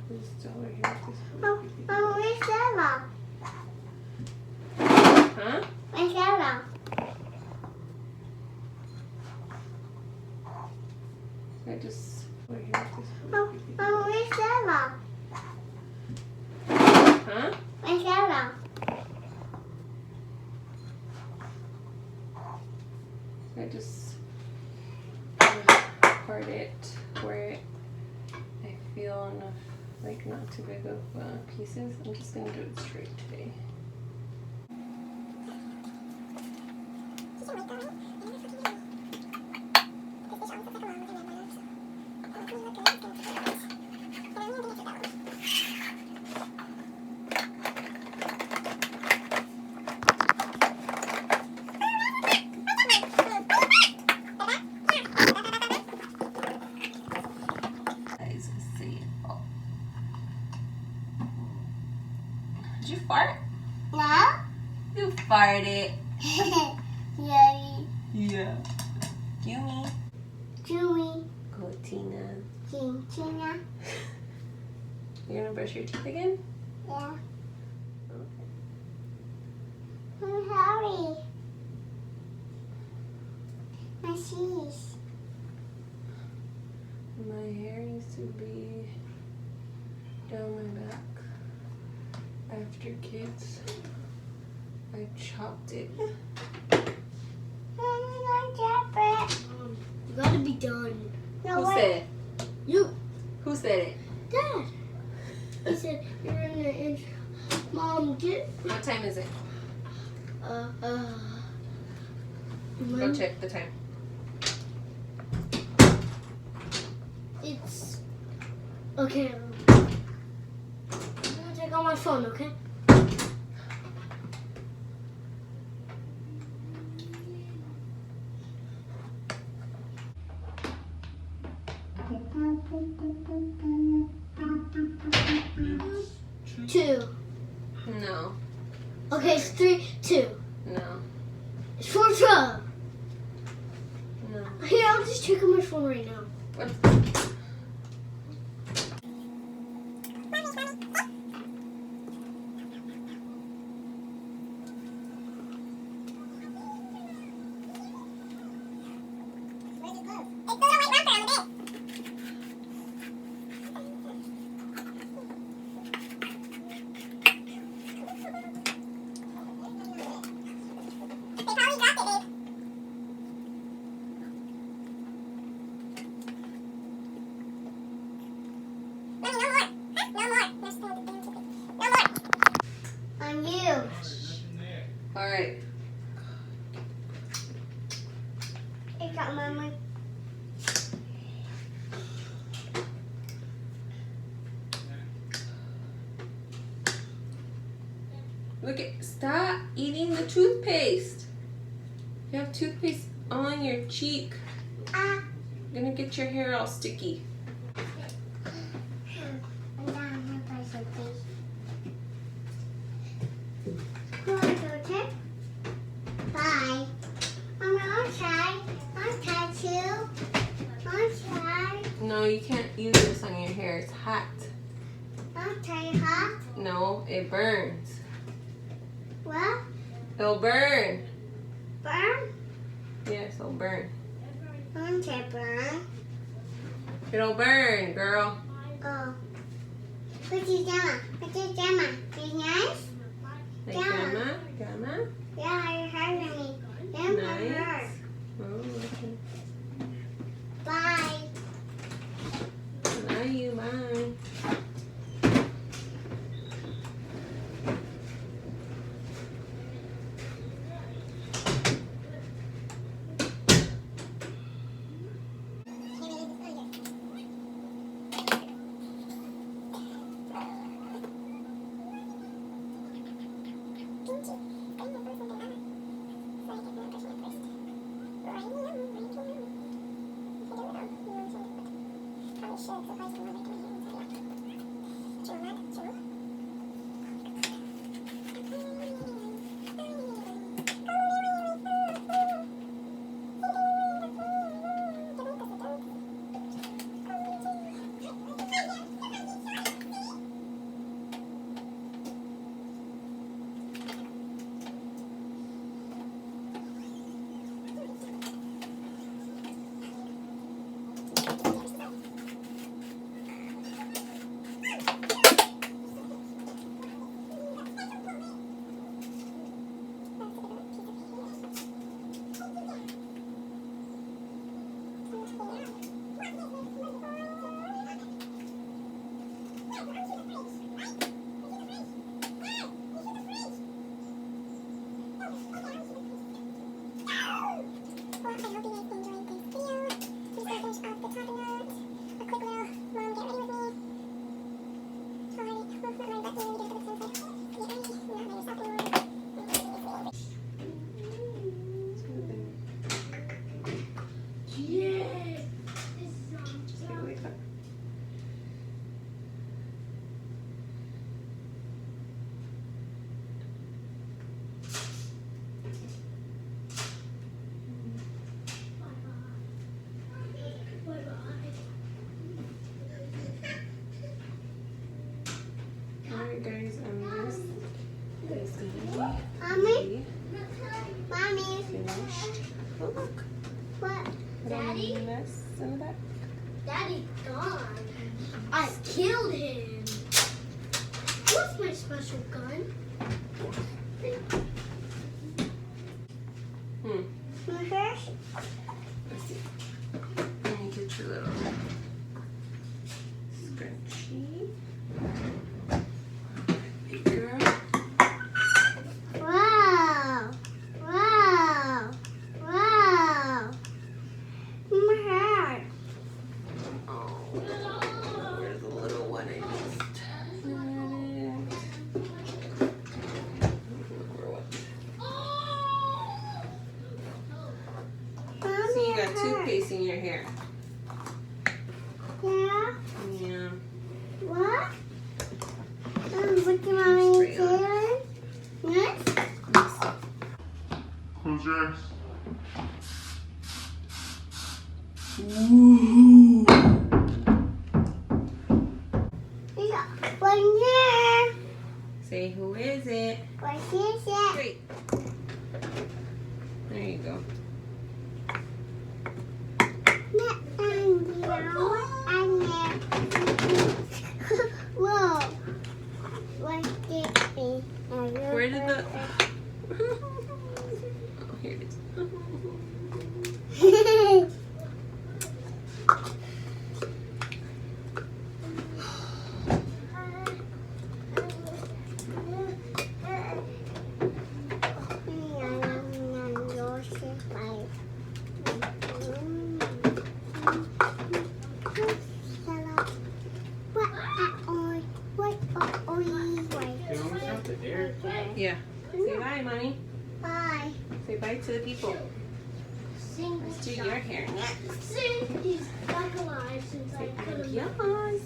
Who's still right here with this? Oh, where's Sarah? Huh? Where's Sarah? I just right here with this. Oh, where's Sarah? Huh? Where's Sarah? I just part it where I feel enough, like not too big of pieces. I'm just gonna do it straight today. Did you fart? No? You farted. Yay. Yeah. Yumi. Chewy. Go, Tina. Tina. You're gonna brush your teeth again? Yeah. Okay. Hurry. My shoes. My hair used to be down my back. After kids, I chopped it. Mommy, don't chop it. You gotta be done. No, Who wait. said it? You, Who said it? Dad. He said you're in the intro. Mom, get. What time is it? Go check the time. It's okay. I'm gonna check on my phone, okay? Two. No. Okay, it's 3, 2. No. It's 4, 12. No. Here, I'll just check on my phone right now. What? On you. All right. I got Mama. Look at. Stop eating the toothpaste. You have toothpaste on your cheek. Ah. You're gonna get your hair all sticky. Bye. Mama, I'll try. I'll try too. I'll try. No, you can't use this on your hair. It's hot. I'll try hot. No, it burns. What? It'll burn. Burn? Yes, it'll burn. I'll try burn. It'll burn, girl. Oh. What's your grandma? What's your grandma? Is nice? Like Yeah. grandma? Grandma? Yeah, you heard me. Then Nice. her. Oh, okay. Bye. Love you, bye. special gun. Let's see. Let me get your little scrunchie. Big girl. Wow. Wow. Wow. My hair. Oh, where's the little one I missed? So you got toothpaste in your hair. Yeah. Yeah. What? What do you want me to say? Yes? Who's yours? Ooh. Yeah. One here. Say, who is it? What is it? Great. There you go. Whoa. What did it? Where did the... Oh, here it is. Yeah. Say bye, Mommy. Bye. Say bye to the people. Sing Let's do your hair next. Sing. He's back alive since I Say couldn't. adios.